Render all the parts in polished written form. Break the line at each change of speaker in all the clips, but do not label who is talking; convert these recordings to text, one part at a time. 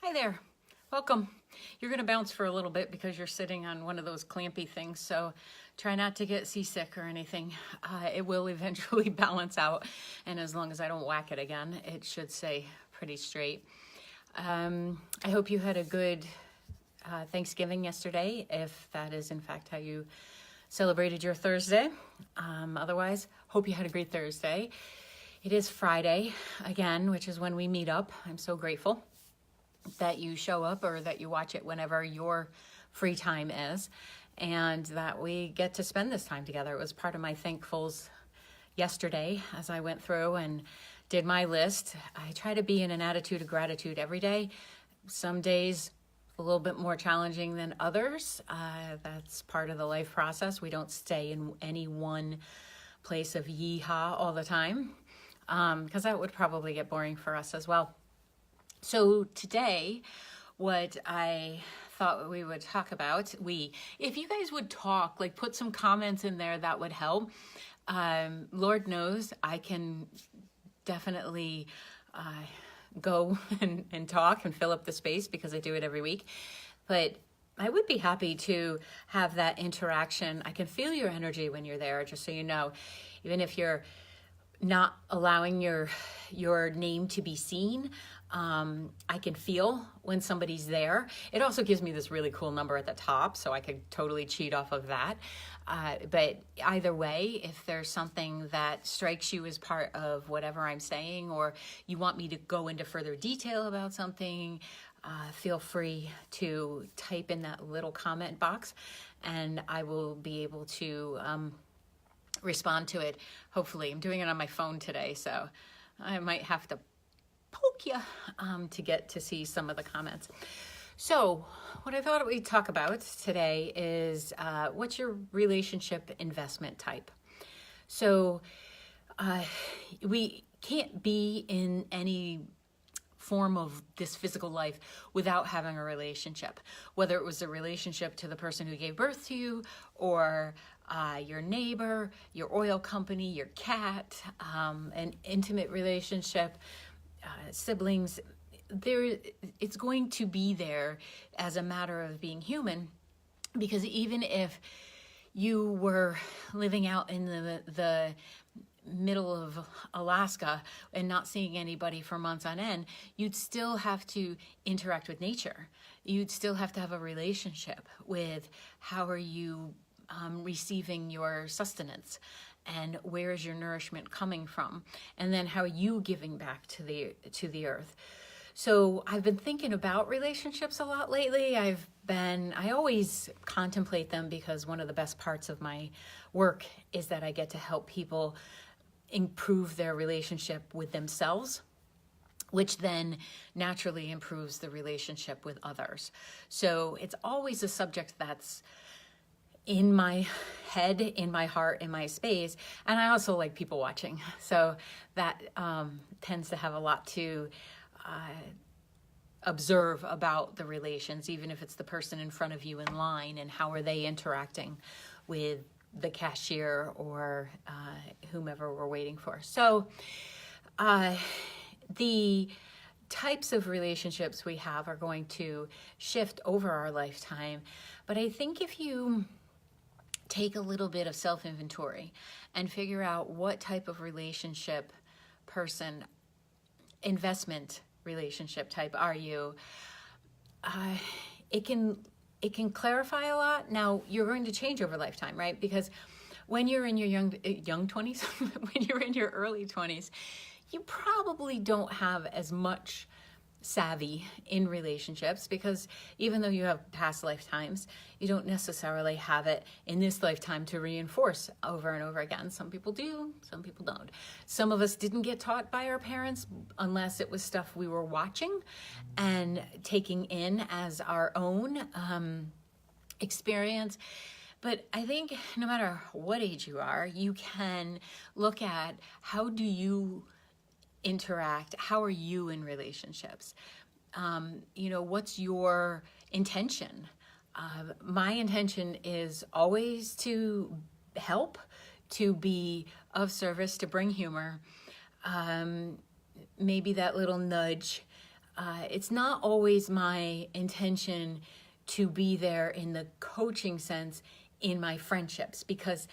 Hi there, welcome. You're gonna bounce for a little bit because you're sitting on one of those clampy things, so try not to get seasick or anything. It will eventually balance out, and as long as I don't whack it again, it should stay pretty straight. I hope you had a good Thanksgiving yesterday, if that is in fact how you celebrated your Thursday. Otherwise, hope you had a great Thursday. It is Friday again, which is when we meet up. I'm so grateful that you show up or that you watch it whenever your free time is, and that we get to spend this time together. It was part of my thankfuls yesterday as I went through and did my list. I try to be in an attitude of gratitude every day. Some days a little bit more challenging than others. That's part of the life process. We don't stay in any one place of yeehaw all the time, because that would probably get boring for us as well. So today, what I thought we would talk about, if you guys would talk, like put some comments in there, that would help. Lord knows I can definitely go and talk and fill up the space because I do it every week. But I would be happy to have that interaction. I can feel your energy when you're there, just so you know, even if you're not allowing your name to be seen. I can feel when somebody's there. It also gives me this really cool number at the top, so I could totally cheat off of that. But either way, if there's something that strikes you as part of whatever I'm saying, or you want me to go into further detail about something, feel free to type in that little comment box, and I will be able to respond to it. Hopefully, I'm doing it on my phone today, so I might have to poke you to get to see some of the comments. So what I thought we'd talk about today is what's your relationship investment type? So we can't be in any form of this physical life without having a relationship, whether it was a relationship to the person who gave birth to you, or your neighbor, your oil company, your cat, an intimate relationship, siblings. It's going to be there as a matter of being human, because even if you were living out in the middle of Alaska and not seeing anybody for months on end, you'd still have to interact with nature. You'd still have to have a relationship with how are you receiving your sustenance, and where is your nourishment coming from, and then how are you giving back to the earth. So I've been thinking about relationships a lot lately. I always contemplate them, because one of the best parts of my work is that I get to help people improve their relationship with themselves, which then naturally improves the relationship with others. So it's always a subject that's in my head, in my heart, in my space. And I also like people watching. So that tends to have a lot to observe about the relations, even if it's the person in front of you in line, and how are they interacting with the cashier or whomever we're waiting for. So the types of relationships we have are going to shift over our lifetime. But I think if you take a little bit of self-inventory and figure out what type of relationship person, investment relationship type are you, it can clarify a lot. Now, you're going to change over lifetime, right? Because when you're in your young 20s, when you're in your early 20s, you probably don't have as much savvy in relationships, because even though you have past lifetimes, you don't necessarily have it in this lifetime to reinforce over and over again. Some people do, some people don't. Some of us didn't get taught by our parents unless it was stuff we were watching and taking in as our own experience. But I think no matter what age you are, you can look at how do you interact, how are you in relationships? What's your intention? My intention is always to help, to be of service, to bring humor, maybe that little nudge, It's not always my intention to be there in the coaching sense in my friendships, because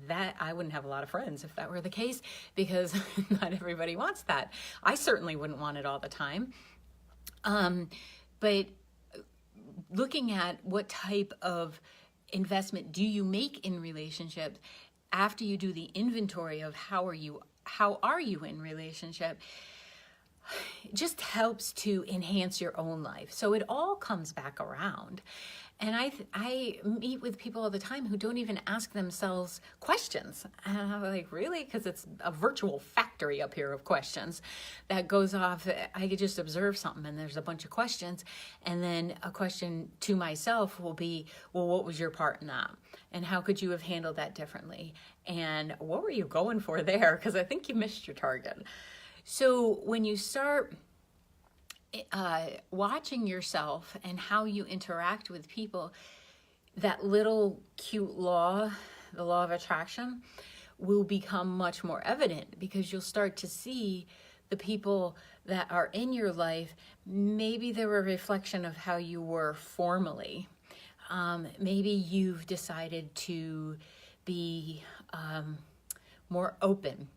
that I wouldn't have a lot of friends if that were the case, because not everybody wants that. I certainly wouldn't want it all the time. But looking at what type of investment do you make in relationships after you do the inventory of how are you in relationship, just helps to enhance your own life. So it all comes back around. And I meet with people all the time who don't even ask themselves questions. And I'm like, really? Because it's a virtual factory up here of questions that goes off. I could just observe something and there's a bunch of questions. And then a question to myself will be, well, what was your part in that? And how could you have handled that differently? And what were you going for there? Because I think you missed your target. So when you start watching yourself and how you interact with people, that little cute law, the law of attraction, will become much more evident, because you'll start to see the people that are in your life. Maybe they're a reflection of how you were formerly. Maybe you've decided to be more open.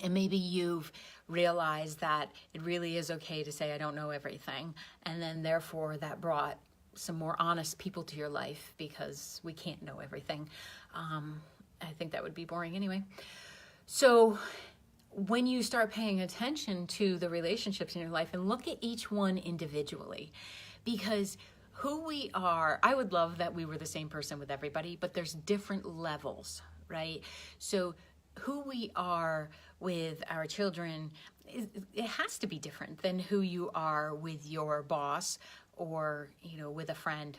And maybe you've realized that it really is okay to say, I don't know everything. And then therefore that brought some more honest people to your life, because we can't know everything. I think that would be boring anyway. So when you start paying attention to the relationships in your life and look at each one individually, because who we are, I would love that we were the same person with everybody, but there's different levels, right? So who we are with our children, it has to be different than who you are with your boss or, with a friend.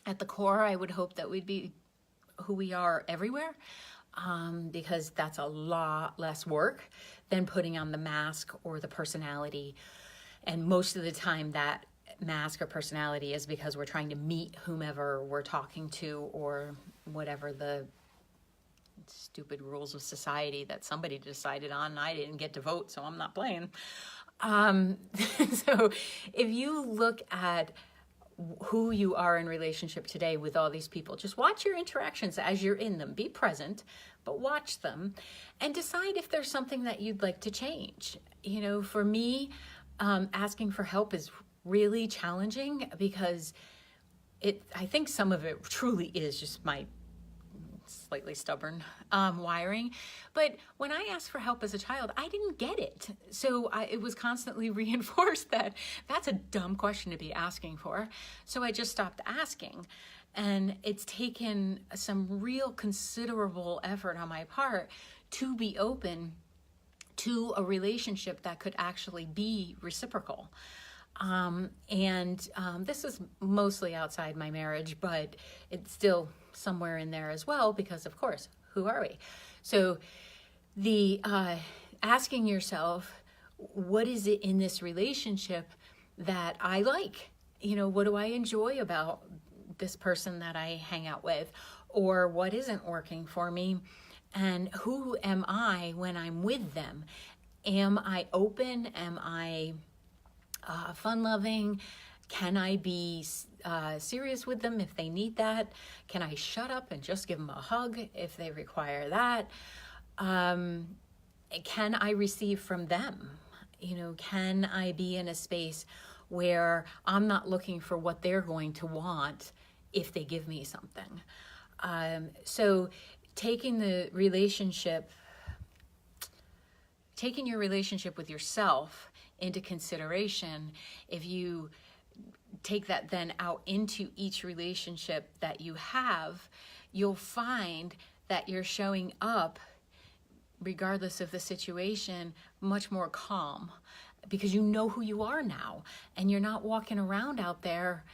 At the core, I would hope that we'd be who we are everywhere, because that's a lot less work than putting on the mask or the personality. And most of the time that mask or personality is because we're trying to meet whomever we're talking to, or whatever the stupid rules of society that somebody decided on, and I didn't get to vote, so I'm not playing. So if you look at who you are in relationship today with all these people, just watch your interactions as you're in them. Be present, but watch them and decide if there's something that you'd like to change. For me, asking for help is really challenging, because I think some of it truly is just my slightly stubborn wiring. But when I asked for help as a child, I didn't get it. So it was constantly reinforced that that's a dumb question to be asking for. So I just stopped asking. And it's taken some real considerable effort on my part to be open to a relationship that could actually be reciprocal. This is mostly outside my marriage, but it's still somewhere in there as well, because of course, who are we? So the asking yourself, what is it in this relationship that I like? What do I enjoy about this person that I hang out with? Or what isn't working for me? And who am I when I'm with them? Am I open? Am I fun-loving? Can I be serious with them if they need that? Can I shut up and just give them a hug if they require that? Can I receive from them? Can I be in a space where I'm not looking for what they're going to want if they give me something? So taking your relationship with yourself into consideration, if you take that then out into each relationship that you have, you'll find that you're showing up, regardless of the situation, much more calm, because you know who you are now, and you're not walking around out there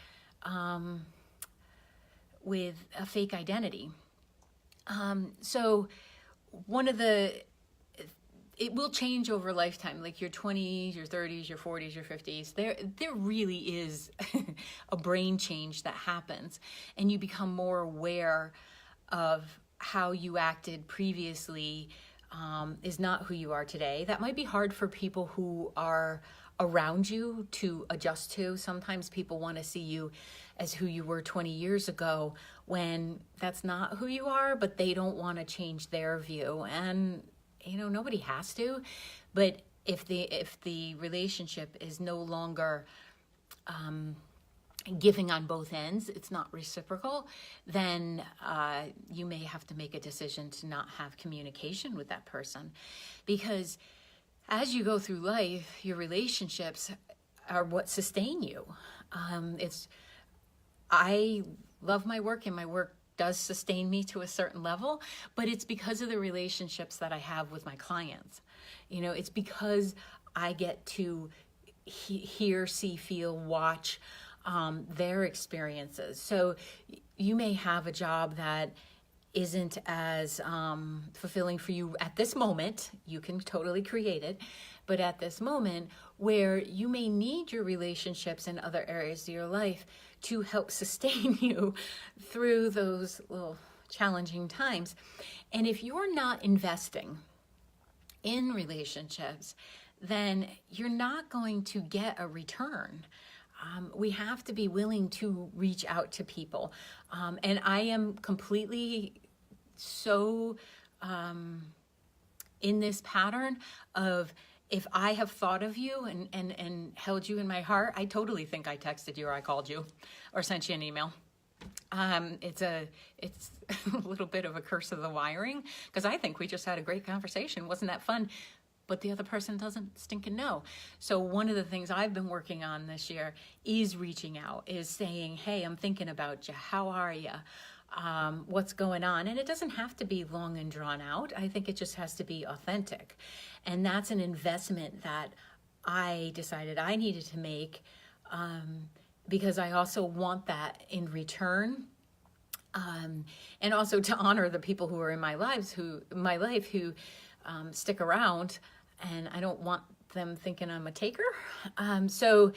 with a fake identity. So it will change over a lifetime, like your 20s, your 30s, your 40s, your 50s. There really is a brain change that happens, and you become more aware of how you acted previously is not who you are today. That might be hard for people who are around you to adjust to. Sometimes people want to see you as who you were 20 years ago when that's not who you are, but they don't want to change their view. And, nobody has to. But if the relationship is no longer giving on both ends, it's not reciprocal, then you may have to make a decision to not have communication with that person. Because as you go through life, your relationships are what sustain you. I love my work, and my work does sustain me to a certain level, but it's because of the relationships that I have with my clients. It's because I get to hear, see, feel, watch their experiences. So you may have a job that isn't as fulfilling for you at this moment. You can totally create it, but at this moment where you may need your relationships in other areas of your life to help sustain you through those little challenging times. And if you're not investing in relationships, then you're not going to get a return. We have to be willing to reach out to people. And I am completely so in this pattern of, if I have thought of you and held you in my heart, I totally think I texted you or I called you or sent you an email. It's a little bit of a curse of the wiring, because I think we just had a great conversation. Wasn't that fun? But the other person doesn't stinking know. So one of the things I've been working on this year is reaching out, is saying, hey, I'm thinking about you. How are you? What's going on? And it doesn't have to be long and drawn out. I think it just has to be authentic. And that's an investment that I decided I needed to make, because I also want that in return. And also to honor the people who are in my life who stick around, and I don't want them thinking I'm a taker. So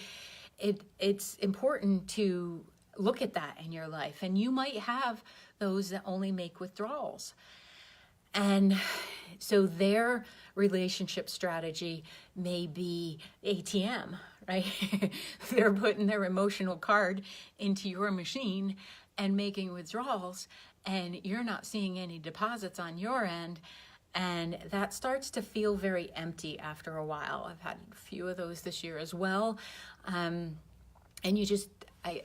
it's important to look at that in your life. And you might have those that only make withdrawals. And so their relationship strategy may be ATM, right? They're putting their emotional card into your machine and making withdrawals, and you're not seeing any deposits on your end. And that starts to feel very empty after a while. I've had a few of those this year as well. And I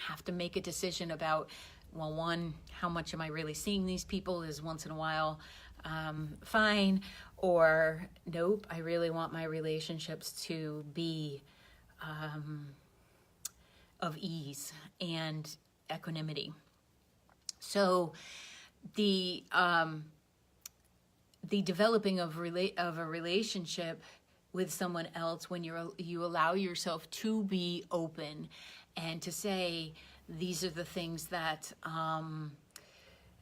have to make a decision about, well, one, how much am I really seeing these people? Is once in a while fine? Or nope, I really want my relationships to be of ease and equanimity. So the developing of a relationship with someone else, when you allow yourself to be open and to say, these are the things that,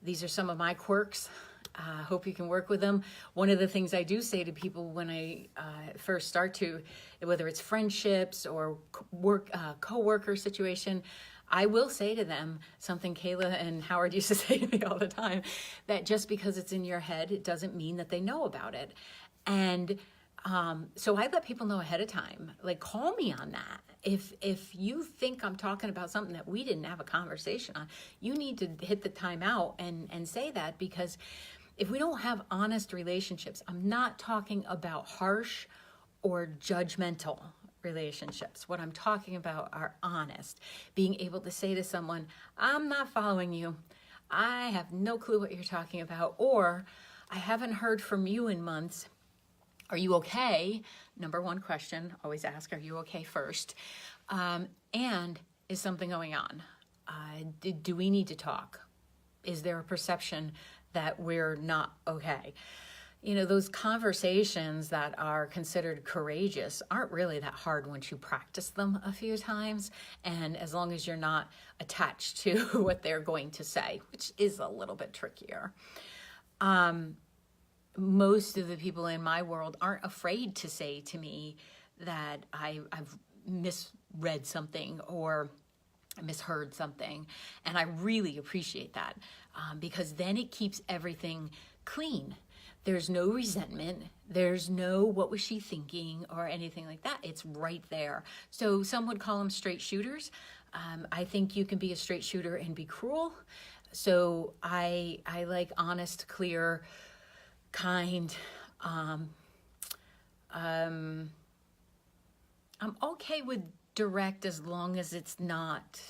these are some of my quirks. Hope you can work with them. One of the things I do say to people when I first start to, whether it's friendships or co-worker situation, I will say to them something Kayla and Howard used to say to me all the time, that just because it's in your head, it doesn't mean that they know about it. And so I let people know ahead of time, like, call me on that. If you think I'm talking about something that we didn't have a conversation on, you need to hit the time out and say that, because if we don't have honest relationships, I'm not talking about harsh or judgmental relationships. What I'm talking about are honest, being able to say to someone, I'm not following you. I have no clue what you're talking about, or I haven't heard from you in months. Are you okay? Number one question, always ask, are you okay first? And is something going on? Do we need to talk? Is there a perception that we're not okay? Those conversations that are considered courageous aren't really that hard once you practice them a few times. And as long as you're not attached to what they're going to say, which is a little bit trickier. Most of the people in my world aren't afraid to say to me that I've misread something or misheard something. And I really appreciate that, because then it keeps everything clean. There's no resentment. There's no what was she thinking or anything like that. It's right there. So some would call them straight shooters. I think you can be a straight shooter and be cruel. So I like honest, clear, kind. I'm okay with direct as long as it's not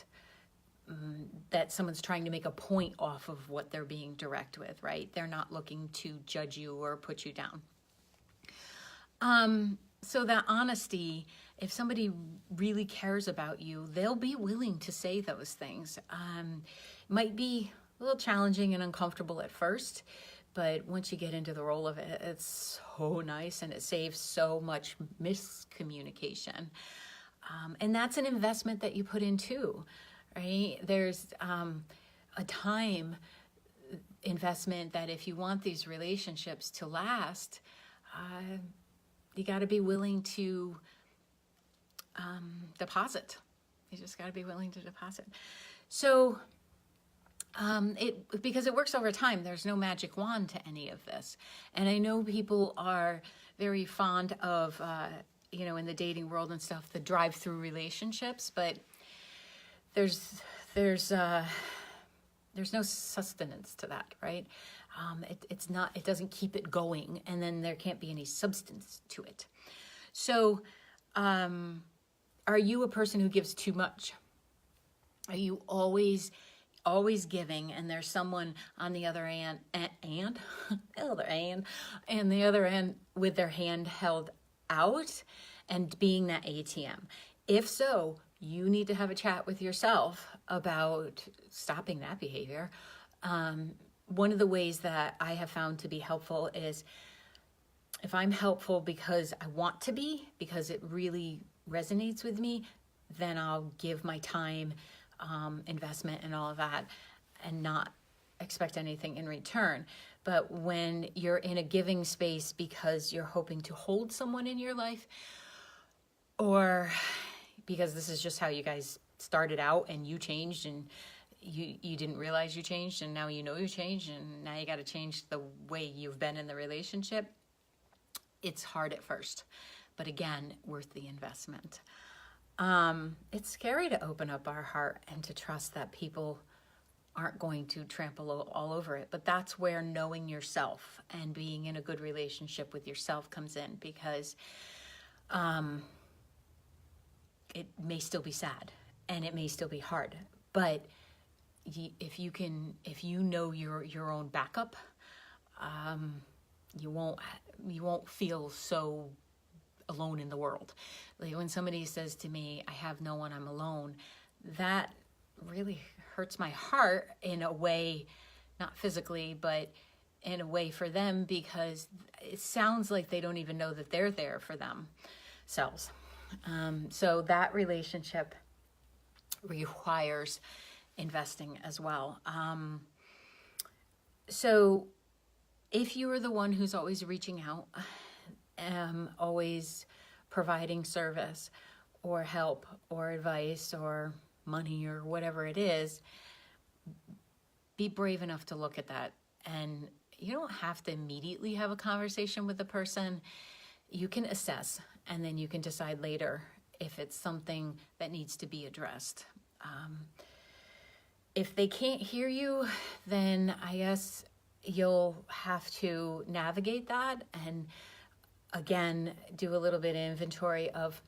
that someone's trying to make a point off of what they're being direct with, right? They're not looking to judge you or put you down. So that honesty, if somebody really cares about you, they'll be willing to say those things. Might be a little challenging and uncomfortable at first, but once you get into the role of it, it's so nice and it saves so much miscommunication. And that's an investment that you put in too, right? There's a time investment that if you want these relationships to last, you got to be willing to deposit. You just got to be willing to deposit. So because it works over time, there's no magic wand to any of this. And I know people are very fond of, in the dating world and stuff, the drive-through relationships, but there's no sustenance to that, right? It doesn't keep it going, and then there can't be any substance to it. So, are you a person who gives too much? Are you always giving, and there's someone on the other end, the other end with their hand held out and being that ATM? If so, you need to have a chat with yourself about stopping that behavior. One of the ways that I have found to be helpful is if I'm helpful because I want to be, because it really resonates with me, then I'll give my time, investment and all of that and not expect anything in return. But when you're in a giving space because you're hoping to hold someone in your life, or because this is just how you guys started out and you changed and you didn't realize you changed, and now you know you changed, and now you got to change the way you've been in the relationship, it's hard at first, but again, worth the investment. It's scary to open up our heart and to trust that people aren't going to trample all over it, but that's where knowing yourself and being in a good relationship with yourself comes in, because it may still be sad and it may still be hard, but if you know your own backup, you won't feel so alone in the world. Like when somebody says to me, I have no one, I'm alone, that really hurts my heart in a way, not physically, but in a way for them, because it sounds like they don't even know that they're there for themselves. So that relationship requires investing as well. So if you are the one who's always reaching out, always providing service or help or advice or money or whatever it is, be brave enough to look at that. And you don't have to immediately have a conversation with the person. You can assess, and then you can decide later if it's something that needs to be addressed. If they can't hear you, then I guess you'll have to navigate that and again do a little bit of inventory of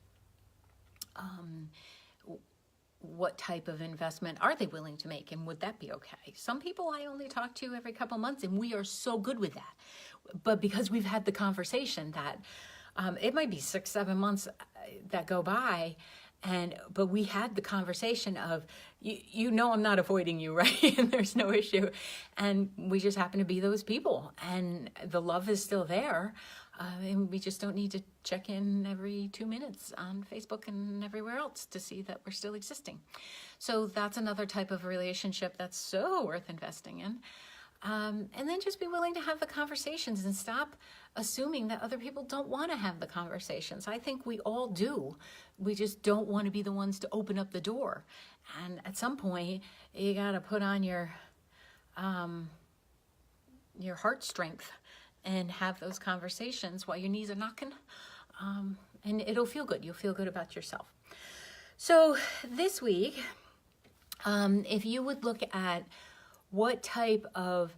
what type of investment are they willing to make, and would that be okay? Some people I only talk to every couple months, and we are so good with that. But because we've had the conversation that it might be 6-7 months that go by, but we had the conversation of, I'm not avoiding you, right? And there's no issue. And we just happen to be those people. And the love is still there. And we just don't need to check in every 2 minutes on Facebook and everywhere else to see that we're still existing. So that's another type of relationship that's so worth investing in. And then just be willing to have the conversations and stop assuming that other people don't want to have the conversations. I think we all do. We just don't want to be the ones to open up the door. And at some point, you got to put on your heart strength and have those conversations while your knees are knocking. And it'll feel good. You'll feel good about yourself. So this week, if you would look at what type of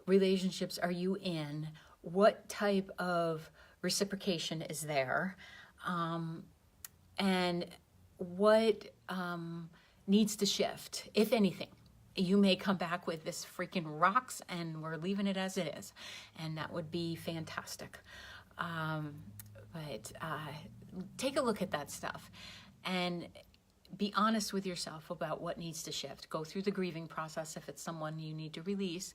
relationships are you in, what type of reciprocation is there, and what needs to shift, if anything. You may come back with this freaking rocks and we're leaving it as it is. And that would be fantastic. But take a look at that stuff and be honest with yourself about what needs to shift. Go through the grieving process if it's someone you need to release,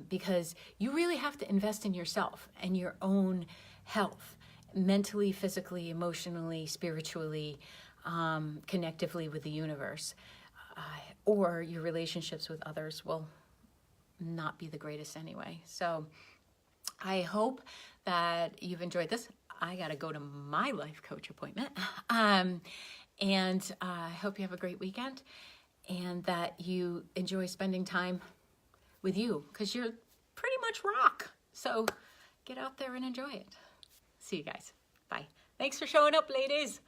because you really have to invest in yourself and your own health, mentally, physically, emotionally, spiritually, connectively with the universe. Or your relationships with others will not be the greatest anyway. So I hope that you've enjoyed this. I got to go to my life coach appointment. And I hope you have a great weekend and that you enjoy spending time with you, because you're pretty much rock. So get out there and enjoy it. See you guys. Bye. Thanks for showing up, ladies.